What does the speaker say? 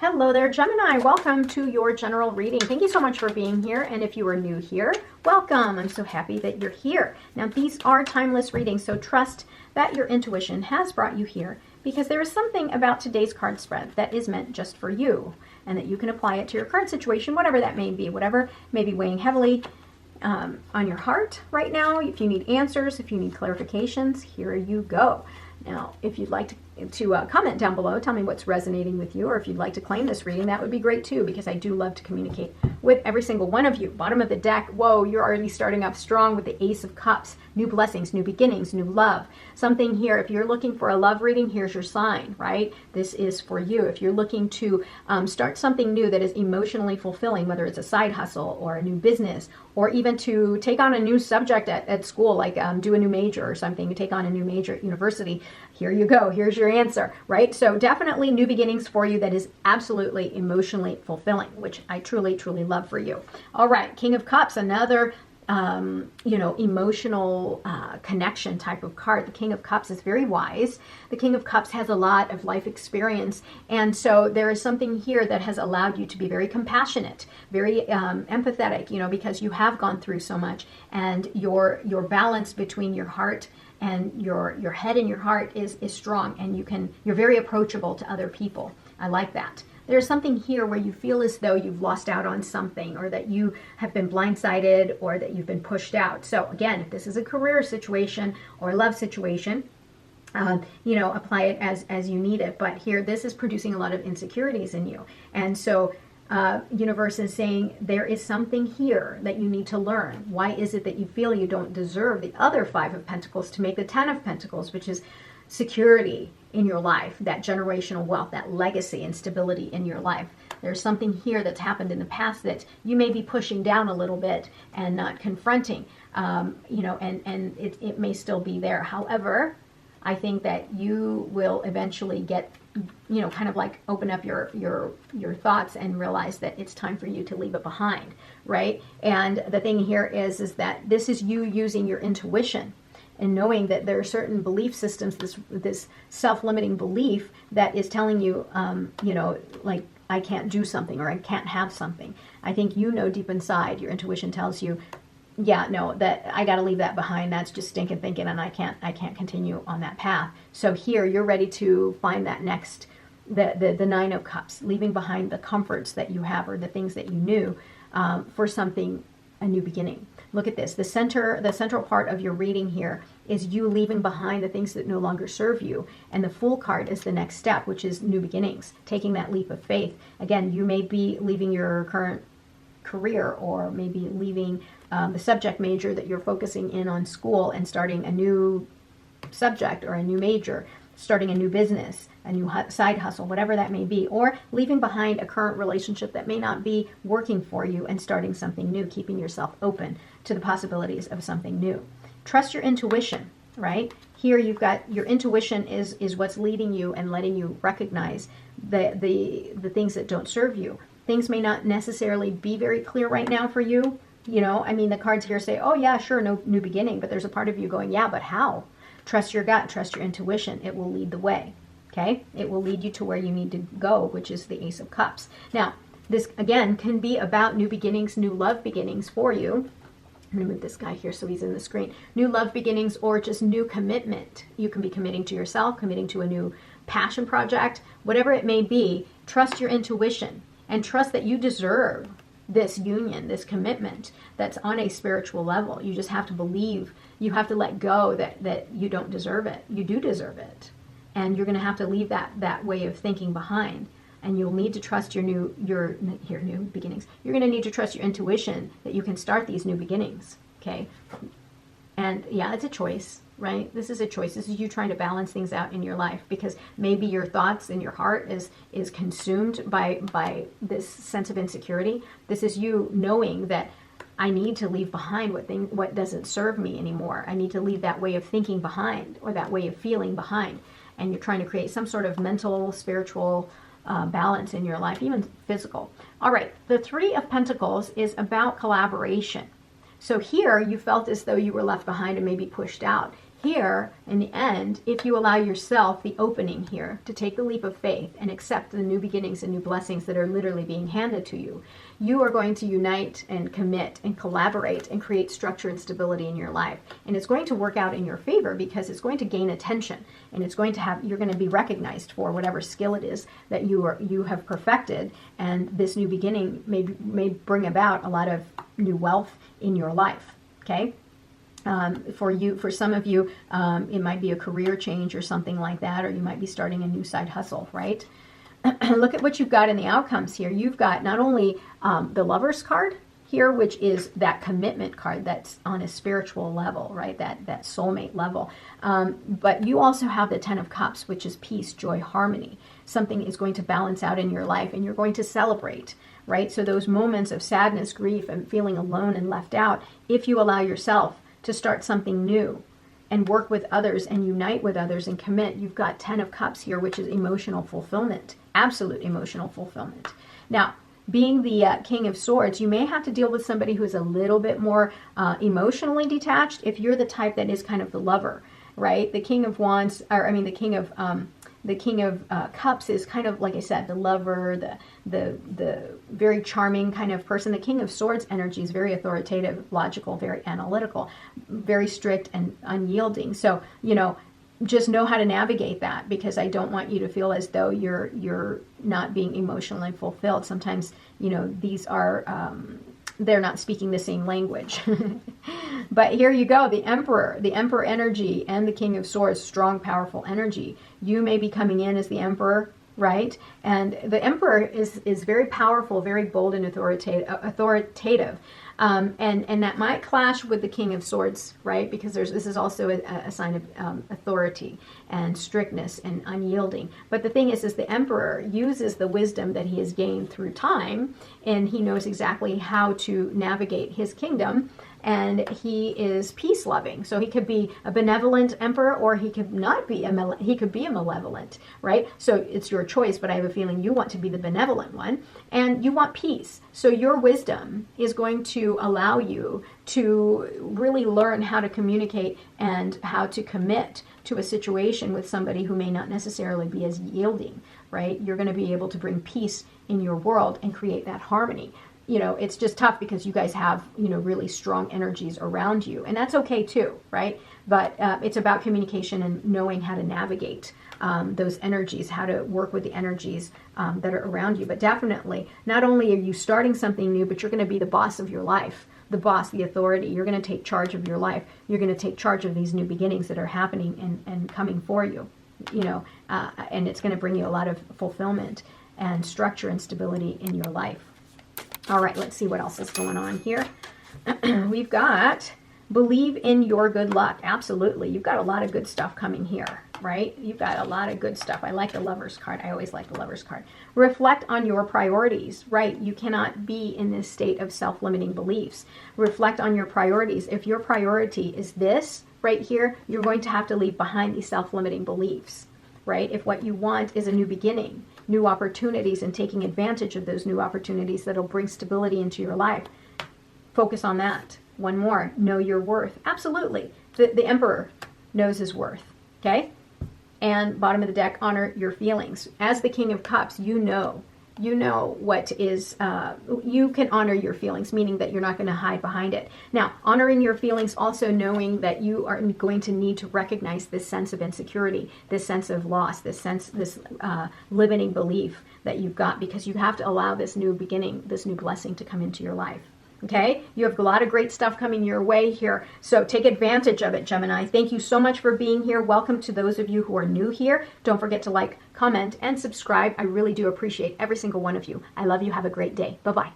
Hello there, Gemini. Welcome to your general reading. Thank you so much for being here. And if you are new here, welcome. I'm so happy that you're here. Now, these are timeless readings, so trust that your intuition has brought you here because there is something about today's card spread that is meant just for you and that you can apply it to your current situation, whatever that may be, whatever may be weighing heavily on your heart right now. If you need answers, if you need clarifications, here you go. Now, if you'd like to comment down below, tell me what's resonating with you, or if you'd like to claim this reading, that would be great too, because I do love to communicate with every single one of you. Bottom of the deck, whoa, you're already starting off strong with the Ace of Cups. New blessings, new beginnings, new love. Something here, if you're looking for a love reading, here's your sign, right? This is for you. If you're looking to start something new that is emotionally fulfilling, whether it's a side hustle or a new business, or even to take on a new subject at school, like do a new major or something, to take on a new major at university, here you go. Here's your answer, right? So definitely new beginnings for you that is absolutely emotionally fulfilling, which I truly, truly love for you. All right, King of Cups, another emotional connection type of card. The King of Cups is very wise. The King of Cups has a lot of life experience. And so there is something here that has allowed you to be very compassionate, very empathetic, because you have gone through so much, and your balance between your heart and your head and your heart is strong, and you're very approachable to other people. I like that. There's something here where you feel as though you've lost out on something, or that you have been blindsided, or that you've been pushed out. So again, if this is a career situation or a love situation, apply it as you need it. But here, this is producing a lot of insecurities in you. And so universe is saying there is something here that you need to learn. Why is it that you feel you don't deserve the other Five of Pentacles to make the Ten of Pentacles, which is security in your life, that generational wealth, that legacy and stability in your life? There's something here that's happened in the past that you may be pushing down a little bit and not confronting, and it may still be there. However, I think that you will eventually get, kind of like open up your thoughts and realize that it's time for you to leave it behind, right? And the thing here is that this is you using your intuition and knowing that there are certain belief systems, this self-limiting belief that is telling you, like, I can't do something, or I can't have something. I think deep inside, your intuition tells you, yeah, no, that I got to leave that behind. That's just stinking thinking, and I can't continue on that path. So here, you're ready to find that next, the Nine of Cups, leaving behind the comforts that you have or the things that you knew for something, a new beginning. Look at this. The central part of your reading here is you leaving behind the things that no longer serve you. And the Fool card is the next step, which is new beginnings, taking that leap of faith. Again, you may be leaving your current career, or maybe leaving the subject major that you're focusing in on school and starting a new subject or a new major, starting a new business, a new side hustle, whatever that may be, or leaving behind a current relationship that may not be working for you and starting something new, keeping yourself open to the possibilities of something new. Trust your intuition, right? Here you've got your intuition is what's leading you and letting you recognize the things that don't serve you. Things may not necessarily be very clear right now for you. The cards here say, oh yeah, sure, no new beginning, but there's a part of you going, yeah, but how? Trust your gut, trust your intuition. It will lead the way, okay? It will lead you to where you need to go, which is the Ace of Cups. Now, this, again, can be about new beginnings, new love beginnings for you. I'm going to move this guy here so he's in the screen. New love beginnings, or just new commitment. You can be committing to yourself, committing to a new passion project, whatever it may be. Trust your intuition and trust that you deserve this union, this commitment that's on a spiritual level. You just have to believe, you have to let go that you don't deserve it. You do deserve it. And you're going to have to leave that way of thinking behind. And you'll need to trust your new beginnings. You're going to need to trust your intuition that you can start these new beginnings, okay? And yeah, it's a choice, right? This is a choice. This is you trying to balance things out in your life, because maybe your thoughts and your heart is consumed by this sense of insecurity. This is you knowing that I need to leave behind what doesn't serve me anymore. I need to leave that way of thinking behind, or that way of feeling behind. And you're trying to create some sort of mental, spiritual balance in your life, even physical. All right, the Three of Pentacles is about collaboration. So here you felt as though you were left behind and maybe pushed out. here, in the end, if you allow yourself the opening here to take the leap of faith and accept the new beginnings and new blessings that are literally being handed to you, you are going to unite and commit and collaborate and create structure and stability in your life. And it's going to work out in your favor because it's going to gain attention, and it's going to have, you're going to be recognized for whatever skill it is that you have perfected. And this new beginning may bring about a lot of new wealth in your life. Okay. For some of you, it might be a career change or something like that, or you might be starting a new side hustle, right? Look at what you've got in the outcomes here. You've got not only the Lover's card here, which is that commitment card that's on a spiritual level, right? That soulmate level. But you also have the Ten of Cups, which is peace, joy, harmony. Something is going to balance out in your life, and you're going to celebrate, right? So those moments of sadness, grief, and feeling alone and left out, if you allow yourself to start something new and work with others and unite with others and commit, you've got 10 of Cups here, which is emotional fulfillment, absolute emotional fulfillment. Now, being the King of Swords, you may have to deal with somebody who is a little bit more emotionally detached if you're the type that is kind of the lover, right? The King of Wands, or I mean the King of Cups is kind of, like I said, the lover, the very charming kind of person. The King of Swords energy is very authoritative, logical, very analytical, very strict and unyielding. So, just know how to navigate that, because I don't want you to feel as though you're not being emotionally fulfilled. Sometimes, these are, they're not speaking the same language. But here you go, the Emperor energy and the King of Swords, strong, powerful energy. You may be coming in as the Emperor, right? And the Emperor is very powerful, very bold and authoritative. And that might clash with the King of Swords, right? Because this is also a sign of authority and strictness and unyielding. But the thing is the Emperor uses the wisdom that he has gained through time, and he knows exactly how to navigate his kingdom. And he is peace loving. So he could be a benevolent emperor, or he could not be he could be a malevolent, right? So it's your choice, but I have a feeling you want to be the benevolent one, and you want peace. So your wisdom is going to allow you to really learn how to communicate and how to commit to a situation with somebody who may not necessarily be as yielding, right? You're going to be able to bring peace in your world and create that harmony. It's just tough because you guys have, really strong energies around you, and that's okay too, right? But it's about communication and knowing how to navigate those energies, how to work with the energies that are around you. But definitely, not only are you starting something new, but you're going to be the boss of your life, the boss, the authority. You're going to take charge of your life. You're going to take charge of these new beginnings that are happening and coming for you, and it's going to bring you a lot of fulfillment and structure and stability in your life. All right, let's see what else is going on here. We've got believe in your good luck. Absolutely. You've got a lot of good stuff coming here, right? You've got a lot of good stuff. I like the Lover's card. I always like the Lover's card. Reflect on your priorities, right? You cannot be in this state of self-limiting beliefs. Reflect on your priorities. If your priority is this right here, you're going to have to leave behind these self-limiting beliefs, right? If what you want is a new beginning, new opportunities, and taking advantage of those new opportunities that'll bring stability into your life, focus on that. One more, know your worth. Absolutely. The Emperor knows his worth, okay? And bottom of the deck, honor your feelings. As the King of Cups, you know what is, you can honor your feelings, meaning that you're not going to hide behind it. Now, honoring your feelings, also knowing that you are going to need to recognize this sense of insecurity, this sense of loss, this limiting belief that you've got, because you have to allow this new beginning, this new blessing to come into your life. Okay, you have a lot of great stuff coming your way here, so take advantage of it, Gemini. Thank you so much for being here. Welcome to those of you who are new here. Don't forget to like, comment, and subscribe. I really do appreciate every single one of you. I love you. Have a great day. Bye-bye.